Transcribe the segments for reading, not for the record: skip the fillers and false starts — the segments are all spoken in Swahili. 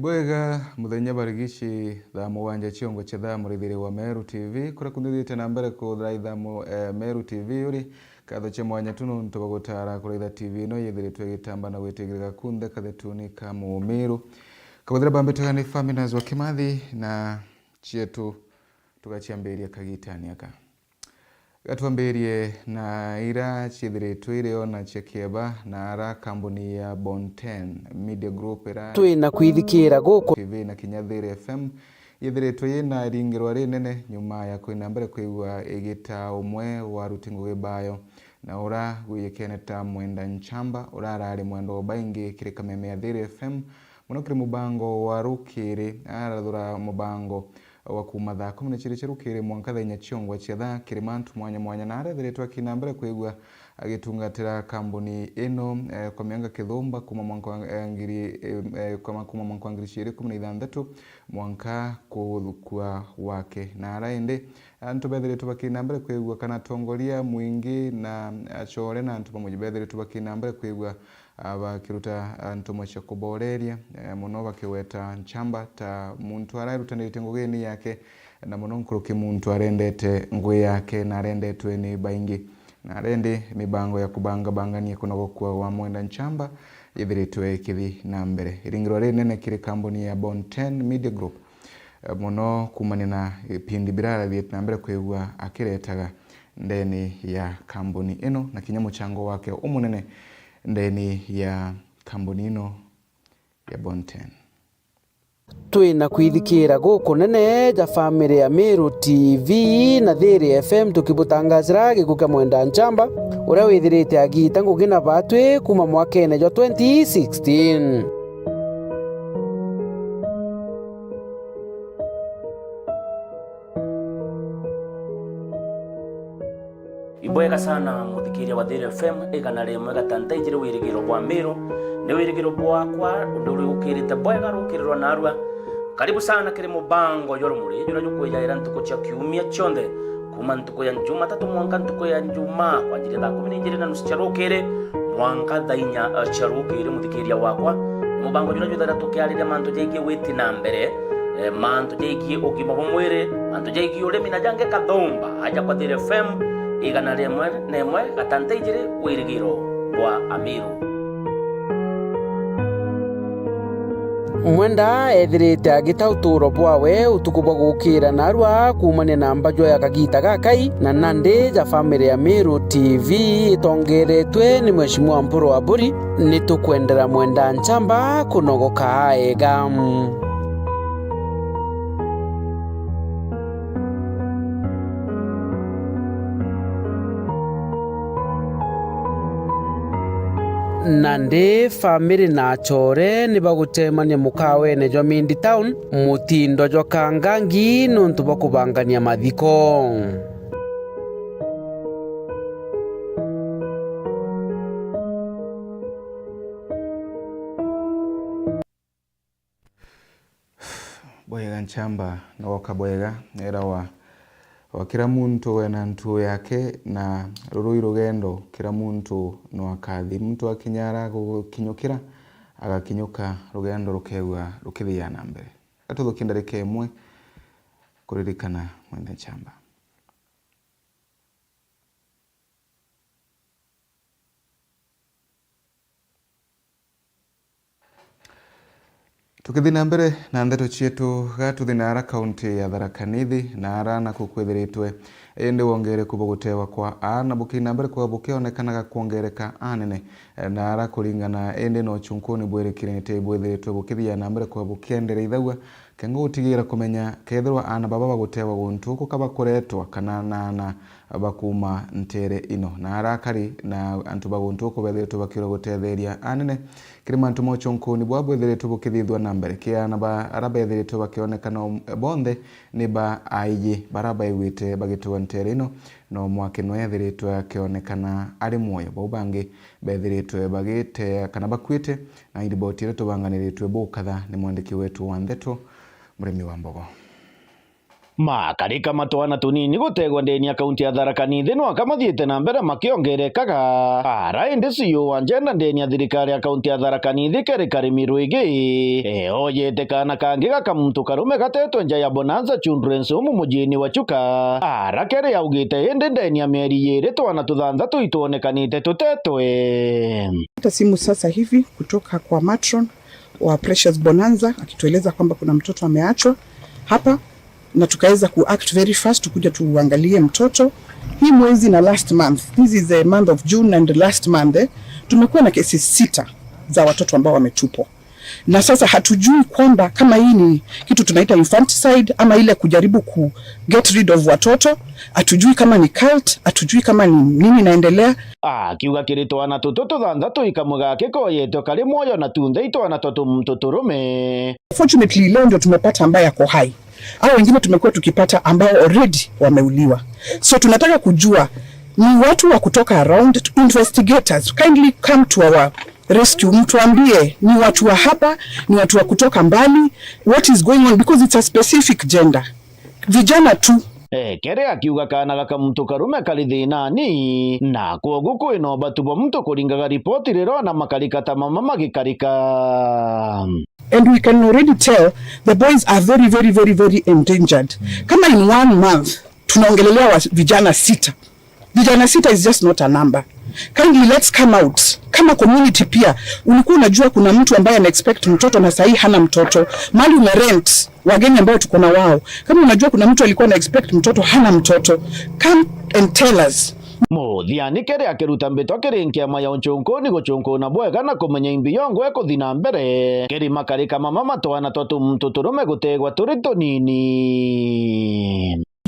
Ibwega muthenya barigici thaa mugwanja ciongo cia thaa murithiri wa Meru TV kura kunithite na mbere kuthira ithamo Meru TV uri katho cia mwanya tuno ntubagutara kuritha TV no yithiritwe gitamba na gwitigirira kunthe kathetuni ka Mumiru kabuthira bambitaga ni Faminas wa Kimathi na chietu tugachiambiria kagitania ka gatuambirie na ira chithiritwe irio na chekieba na ara kambuni ya Bonten Media Group era twina kwithikira guku TV na Kinyathiri FM yithiritwe yina ringirwa rinene nyuma ya kwina mbere kwigwa igita umwe wa rutingo gibayo na ura guyekeneta Mwenda Nchamba ura arari mwendo baingi kirika meme ya Thiri FM muno kiri mubango wa rukiri arathura mubango wa kuma thaa 10 cirukire mwanka thenya ciongwa cia thaa kirimantu mwanya na arethiritwe kinambere kwigwa agitungatira kambuni ino kwa mianga kithumba kuma mwanka ngiri kuma mwanka ngiri 2016 mwanka kwa wake na araende antu bethiritwe bakinambere kwigwa kana tongoria mwingi na achore na antu pamoja bethiritwe bakinambere kwigwa abakiruta antu cia kuboreria muno bakiweta Nchamba ta muntu ararutanirite ngugeni yake na muno nkuruki muntu arendete ngwe yake na arendetwe ni baingi na arende mibango ya kubanga bangania kuno kwa wa Mwenda Nchamba yithiritwe kithi na mbere iringirwa rinene kiri kambuni ya Bonten Media Group muno kumani na pindi birara thiet na mbere kwigwa akiretaga ndeni ya kambuni ino na kinyamo chango wake umunene ndeni ya kambuni ino ya Bonten. twina kwithikira guku nene ja family ya Meru TV na Thiri FM tukibutangazira gikuka Mwenda Nchamba uria withirite agita ngugina batwe kuma mwakene jwa 2016. Ibwega sana muthikiria wa Thiri FM igana rimwe gatantaijire wirigiro bwa Meru ni wirigiro bwakwa nduri ukirite bwega rukirirwa narua karibu sana kiri mubango yorumuri jura jukwejaira ntuko cia kiumia chonde kuma ntuko ya Jumatatu mwanka ntuko ya Juma kwa ajili ya 10 na nusu charukire mwanka thainya charukire muthikiria wakwa mubango jura jura tukiarire mantu jeigi witi na mbere mantu jeigi ugima bumwire mantu jeigi uremi na jange kathumba aja kwa Thiri FM igana rimwe nemwe gatantaijire wirigiro bwa Amiru. Mwenda ethirite agita uturo bwawe utuku bwa gukira narua kumane na mbajo ya kagita gakai na nandi ja family ya Meru TV itongeretwe ni Mheshimiwa Mpuro wa Buri nitukwendera Mwenda Nchamba kunogoka aega. Nandi family na chore ni bagutemania mukawene jwa Mindi Town mutindo jwa kangangi nuntu bakubangania mathiko. Bwega Nchamba na wakabwega era wa kila muntu wena ntu yake na rurui rugendo kila muntu no akathi muntu akinyara gukinyukira agakinyuka rugendo rukegwa rukithia na mbere atuthukinda rikemwe kuririkana Mwenda Nchamba. Tukithina mbere na ndeto chietu gatuthinara kaunti ya Tharaka Nithi na arana kukwithiritwe ende wongere kubogotewa kwa ana bukina mbere kwa bukionekanaga kuongereka anene na ara kuringana ende no chunkoni bwerekirenete bwethiritwe bukithia na mbere kwa bukiendere ithagwa kengo utigira kumenya kethirwa ana baba bagotewa guntu kukaba kuretwa kana na bakuma ntere ino na arakari na antu baguntu ko bethiritwe bakiro gutetheria anene kirima antu mo chunkoni bwa bwethiritwe bukithithwa na mbere kiana ba arabethiritwe bakionekana bonthe ni ba aiji baraba iwite bagitwa ntere ino no mwake no yethiritwe akionekana ari moyo bo bangi bethiritwe bagite kana bakwite na iriboti reto banganiritwe bukatha ni mwandiki wetu wa Ndeto Murimi wa Mbogo. makarika matwana tunini gutegwa ndeni akaunti ya Tharaka Nithi no akamathiete na mbere makiongerekaga ara indi CEO wa njenda ndeni ya thirikari akaunti ya Tharaka Nithi keri Karimi Rwigi oyete kana kangi gakamuntu karume gatetwe nja ya Bonanza Children's Home mujini wa Chuka ara keri yaugite indi ndeni ya mieri yeri twana tuthandatu ituonekanite tutetwe. Hata simu sasa hivi kutoka kwa matron wa Precious Bonanza akitueleza kwamba kuna mtoto ameachwa hapa na tukaweza kuact very fast tukuja tuangalie mtoto. Hii mwezi na last month, this is the month of June and last month, tumekuwa na kesi 6 za watoto ambao wametupwa. Na sasa hatujui kwamba kama hii ni kitu tunaita infanticide ama ile kujaribu ku get rid of watoto, hatujui kama ni cult, hatujui kama ni nini inaendelea. Kiuga kirito ana tutoto thandatu ikamwaga kikoyeto kali moyo na tunde ito ana tuturume. Fortunately leo ndio tumepata ambaye yako hai. Hao wengine tumekuwa tukipata ambao already wameuliwa. So tunataka kujua ni watu wa kutoka around, investigators kindly come to our rescue, mtuambie ni watu wa hapa, ni watu wa kutoka mbali, what is going on, because it's a specific gender. Vijana tu. Kere akiuga kana gakamuntu karume kali thinani na kwogu kwino batubo mtu kuringaga ripoti rero na makarikata mama magikarika. And we can already tell the boys are very, very, very, very endangered. Kama in 1 month, tunaongelelea vijana 6. Vijana 6 is just not a number. Kindly let's come out. Kama community pia, ulikuwa unajua kuna mtu ambaye ana expect mtoto na sahi hana mtoto. Mali umerent, wageni ambao tuko na wao. Kama unajua kuna mtu alikuwa ana expect mtoto hana mtoto, come and tell us. Muthiani kere akiruta mbeto akirinkia maya onchonko ni gochonko na bwega na kumenya imbiyongo eko thina mbere keri makarika mama matwana tuturume gutegwa turito nini.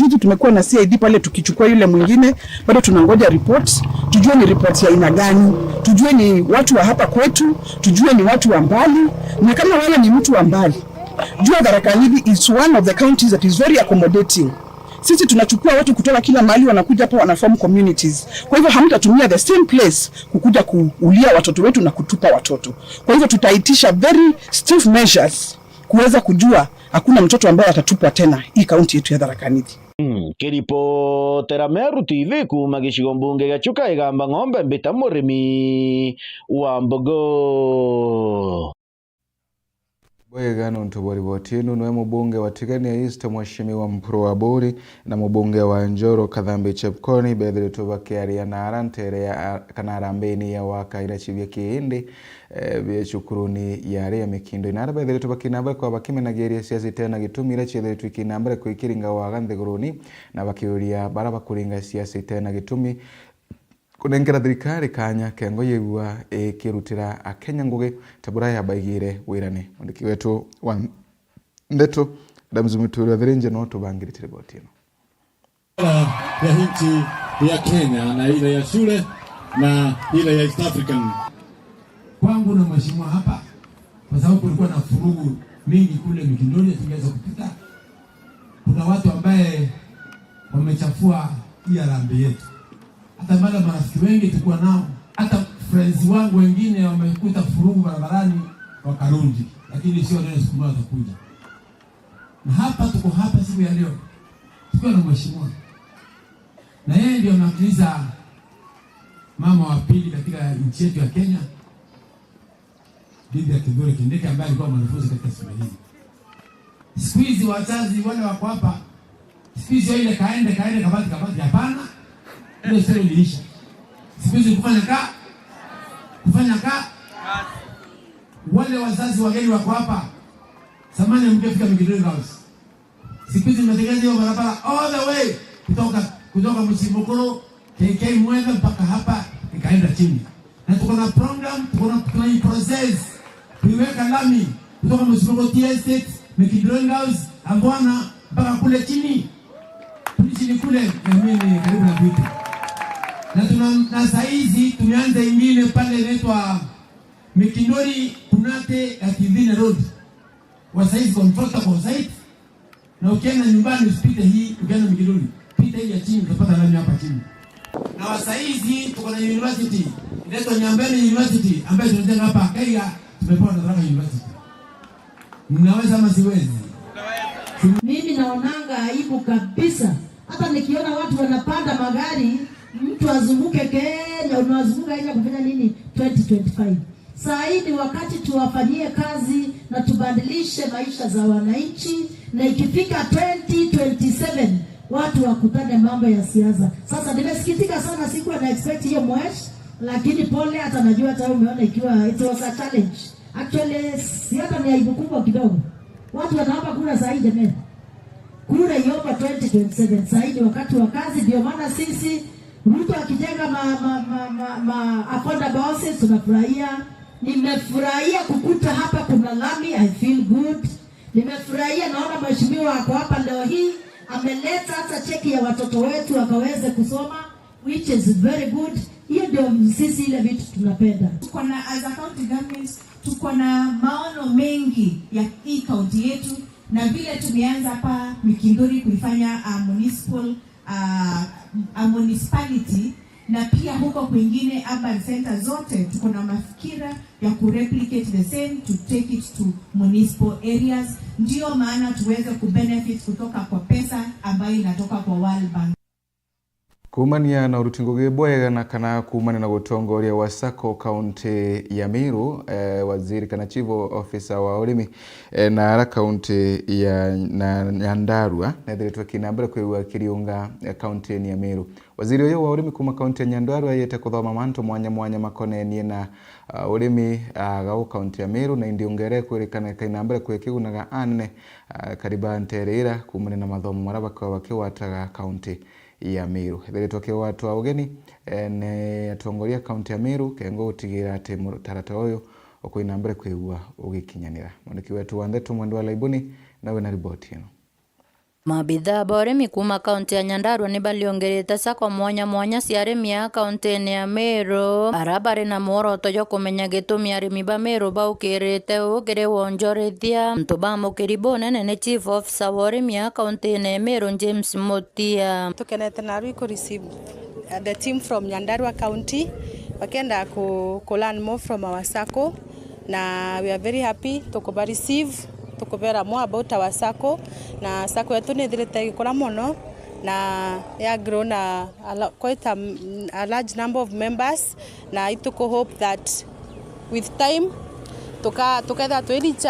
Juzi tumekuwa na CID pale tukichukua yule mwingine, bado tunangoja reports, tujue ni reports ya aina gani, tujue ni watu wa hapa kwetu, tujue ni watu wa mbali, na kama wale ni mtu wa mbali. Jua Tharaka Nithi is one of the counties that is very accommodating. Sisi tunachukua watu kutoka kila mahali wanakuja hapa wanaform communities. Kwa hivyo hamtatumia the same place kukuja kuulia watoto wetu na kutupa watoto. Kwa hivyo tutaitisha very stiff measures kuweza kujua hakuna mtoto ambaye atatupwa tena hii kaunti yetu ya Tharaka Nithi. Kiripotera Meru TV kuma gicigo mbunge gĩa Chuka igamba ng'ombe mbita murimi wa Mbogo. Bwega ntubo ribotinu niwe mubunge wa Tigania East Mheshimiwa Mpuro wa Buri na mubunge wa Njoro Kathambi Chepkoni bethire tubakiaria na arantere ya kana arambeni ya waka ira chibya kiindi bya chukuruni ya ria mikindo inara bethire tubakinamba kwa bakimenageria siasa tena gitumira chethire twikinamba kuikiringa waganthe guruni na bakiuria baraba kuringa siasa tena gitumi kunengera thirikari kanya kengo yegua kirutira akenya ngugi tabura ya baigire wirane ndiki wetu wa ndeto damzumuturu thirinje no tubangirite riboti ino ya nchi ya Kenya na ile ya shule na ile ya East African. Kwangu na mheshimiwa hapa kwa sababu kulikuwa na furugu mingi kule Mikindoni tungeweza kupita. Kuna watu ambaye wamechafua hii harambee yetu. Hata mara marafiki wengi tulikuwa nao, hata friends wangu wengine wamekuta furugu barabarani wakarudi, lakini sio leo, siku moja atakuja. Na hapa tuko hapa siku ya leo tukiwa na mheshimiwa, na yeye ndio anawakilisha mama wa pili katika nchi yetu ya Kenya, Bibi Kithure Kindiki ambaye alikuwa mwanafunzi katika shule hii. Siku hizi wazazi wale wako hapa, siku hizi ile kaende kabati hapana. Ile sio iliisha. Siku hizi kufanya wale wazazi wageni wako hapa. Samani mkifika Mikindoni House. Siku hizi mnatengeneza hiyo barabara all the way kutoka Msimukuru KK Mwenda mpaka hapa ikaenda chini. Na tuko na program, tuko na process. Tuliweka lami kutoka Msimukuru Estate, Mikindoni House, Ambwana mpaka kule chini. Chini kule mimi karibu na vitu. Na saizi tumeanza ingine pale inaitwa Mikindoni Kunate ya Kivina Road. Wa saizi comfortable site. Na ukienda nyumbani usipite hii, ukienda Mikindoni, pita hii ya chini utapata lami hapa chini. Na wa saizi tuko na university, inaitwa Nyambene University ambayo tunajenga hapa Kenya, tumepewa na Tharaka University. Mnaweza ama siwezi? Mimi naonanga aibu kabisa. Hata nikiona watu wanapanda magari, mtu azunguke Kenya, unazunguka Kenya kufanya nini 2025? Saa hii ni wakati tuwafanyie kazi na tubadilishe maisha za wananchi, na ikifika 2027 watu wakutane mambo ya siasa. Sasa nimesikitika sana, sikuwa na expect hiyo mwesh, lakini pole, hata najua hata umeona ikiwa it was a challenge. Actually siasa ni aibu kubwa kidogo. Watu wanaomba kura saa hii jamani. Kura iomba 2027. Saa hii wakati wa kazi, ndio maana sisi Ruto akijenga affordable houses tunafurahia. Nimefurahia kukuta hapa kuna lami, I feel good. Nimefurahia naona mheshimiwa ako hapa leo hii ameleta hata cheki ya watoto wetu wakaweze kusoma, which is very good. Hiyo ndio sisi ile vitu tunapenda. Tuko na as a county government, tuko na maono mengi ya hii county yetu, na vile tumeanza hapa Mikindori kuifanya municipality, na pia huko kwingine urban center zote tuko na mafikira ya kureplicate the same, to take it to municipal areas, ndio maana tuweze kubenefit kutoka kwa pesa ambayo inatoka kwa World Bank. Kumania na urutingo bwega na kana kumania na gutongoria wa Sako kaunti ya Meru, waziri kana chief officer wa urimi na ara kaunti ya Nyandarua na thiretwe kinambere kwigua kiriunga kaunti ya Meru. Waziri uyu wa urimi kuma kaunti ya Nyandarua yete kuthoma manto mwanya makonenie na urimi gau kaunti ya Meru, na indiungere kwirikana kinambere kwikigunaga anene kariba nterera kumania na mathomo maraba kwa wakiwataga kaunti ya Meru. Thiretwe ke watu wa ugeni ne atongoria kaunti ya Meru kengo utigira ati mutarata uyu okwina mbere kwigua ugikinyanira. Mwandiki wetu wa Ndeto Mwendo wa Laibuni nawe na ripoti ino. Mabithaa ba urimi kuma kaunti ya Nyandarua ni baliongerete Sako mwanya cia arimi a kaunti ya Meru aria bari na muoroto jo kumenya gitumi arimi ba Meru baukirite ugire wonjorithia. Ntu bamukiri bonene ni chief officer wa urimi a kaunti ya Meru James Mutia. Tukenete na rwi ku receive the team from Nyandarua County wakenda ku learn more from our Sako, na we are very happy to receive tukubera more about our Sako, na Sako yetu ni thirite gikora muno na ya grown quite a large number of members, na ituko hope that with time together to reach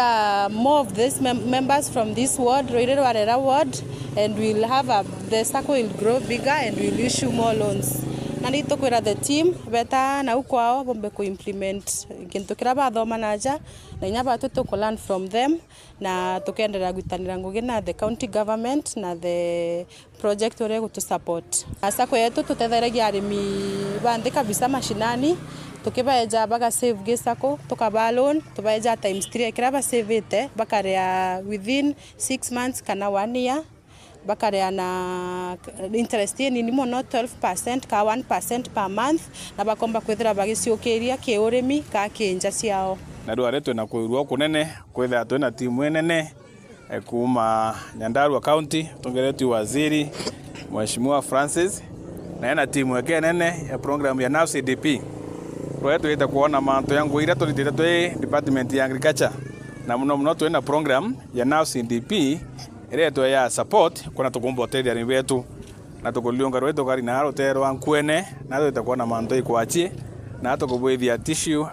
more of these members from this ward, Roirero Arera ward, and we'll have the Sako will grow bigger and we'll issue more loans. Na nitukwira the team beta na ukwao bombe ku implement kintu kira bathoma naja na inya batu to learn from them, na tukendelea gutanira ngugi na the county government na the project ore gutu support. Sako yetu tutetheragia arimi bande kabisa mashinani, tukibaeja baga save gisako tukaba loan tubaeja times 3 kira ba save ite bakarea within 6 months kana 1 year, bakarea na interest ni mono 12% ka 1% per month, na bakomba kwethira bagiciokeria ke urimi ka kinja ciao. Na rwa retu na kuirwo kunene kwetha twina timu nene kuma Nyandarua County, tungeretu waziri Mheshimiwa Francis na ena timu yake nene ya program ya Now CDP. Rwetu ita kuona manto yangu ira tulitete twe department ya agriculture, na muno twina program ya Now CDP ireto ya support kuna tukumbo tedia ni wetu na tukuliunga rwetu gari na rotero ankwene na twita kuona manto ikwachie na tukubwithia tissue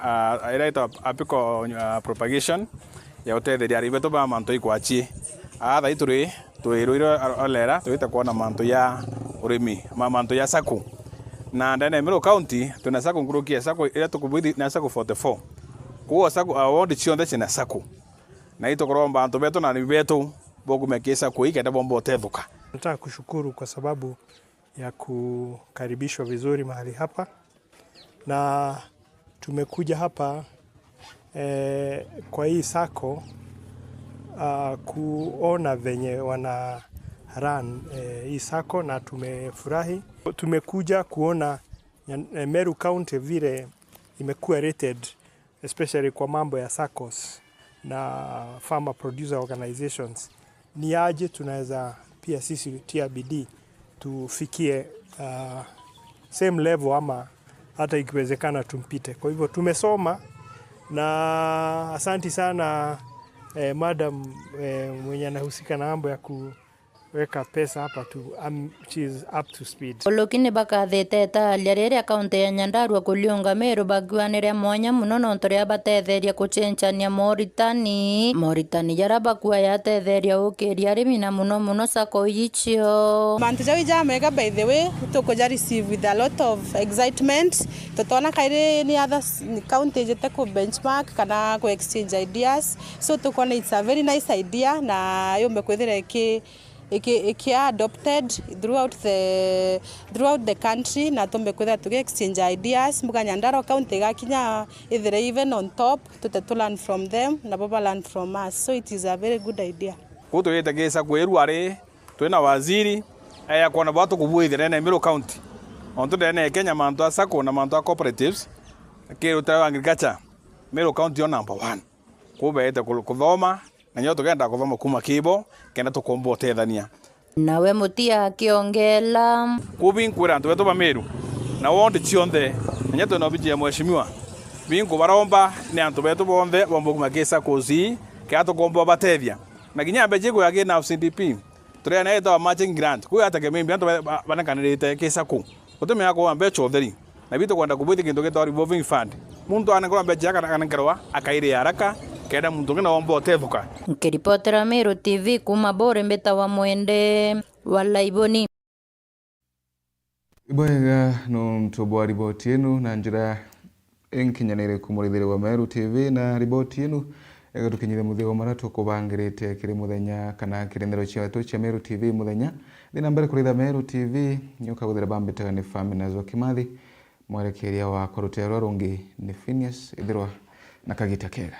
ireto apico propagation ya utetheria ribeto ba manto ikwachie atha ituri twirwiro olera twita kuona manto ya urimi manto ya Sako, na ndene Meru County tuna Sako ngurukia Sako ira tukubwithi na Sako 44 kuo Sako award chionde china Sako na itokoromba anto beto na ribeto bogumekesa kuikenda bombo tethuka. Nataka kushukuru kwa sababu ya kukaribishwa vizuri mahali hapa, na tumekuja hapa kwa hii Sako kuona venye wana run hii Sako, na tumefurahi. Tumekuja kuona Meru County vile imekuwa rated especially kwa mambo ya Sakos na farmer producer organizations. Ni aje tunaweza pia sisi tia bidii tufikie same level ama hata ikiwezekana tumpite. Kwa hivyo tumesoma, na asanti sana madam mwenye anahusika na mambo ya kuweka pesa hapa tu, she is up to speed. Olokini bakathete talia rĩrĩa kaunti ya Nyandarua kuliunga Meru baguanĩre mwanya muno nontoria batetheria kucenjania moritani jara bakua yatetheria ukiria arĩmi na muno sako ichio mantu jau jamega. By the way, tukoja receive with a lot of excitement. Totona kaire ni other county jete ku benchmark kana ku exchange ideas, so tukona it's a very nice idea na yombe kwethera iki adopted throughout the country na tumbe kwethera tuge exchange ideas muga Nyandarua county gakinya either even on top to learn from them na baba learn from us, so it is a very good idea. Kuto yeta gesa kweru are twena waziri aya kona batu kubuithira na Meru county onto dene Kenya manto asako na manto cooperatives kero ta agriculture Meru county on number 1 kube yeta kuthoma na nyoto genda kuthoma kuma kibo kenda tukombo tethania nawe mutia akiongela kubinkwira antu beto ba Meru na wonde chionde na nyoto no bijia mheshimiwa bingu baromba ni antu beto bonde bombo kuma kesa kozi kato kombo batethia na ginya bejego yage na CDP tore na eta matching grant ku atake mimbi antu banakanirite kesa ku utume yako ambe chotheri na bito kwenda kubuthi kintu geto revolving fund muntu anakora beja kana ngarwa akaire haraka kenda muntu ngina wombo tethuka. Nkiripotera Meru TV kuma Bore Mbeta wa Mwende wala Iboni. Ibwega no mtobo wa riboti yenu na njira enkinyanire kumurithire wa Meru TV na riboti yenu ega tukinyire muthego maratu kubangirite kiri muthenya kana kirindiro cyetu cia Meru TV muthenya thina mbere kuritha Meru TV nyoka guthira bambitaga ni Famina zo Kimathi mwerekeria wa korutero rungi ni Phineas Ithirwa na Kagita Kega.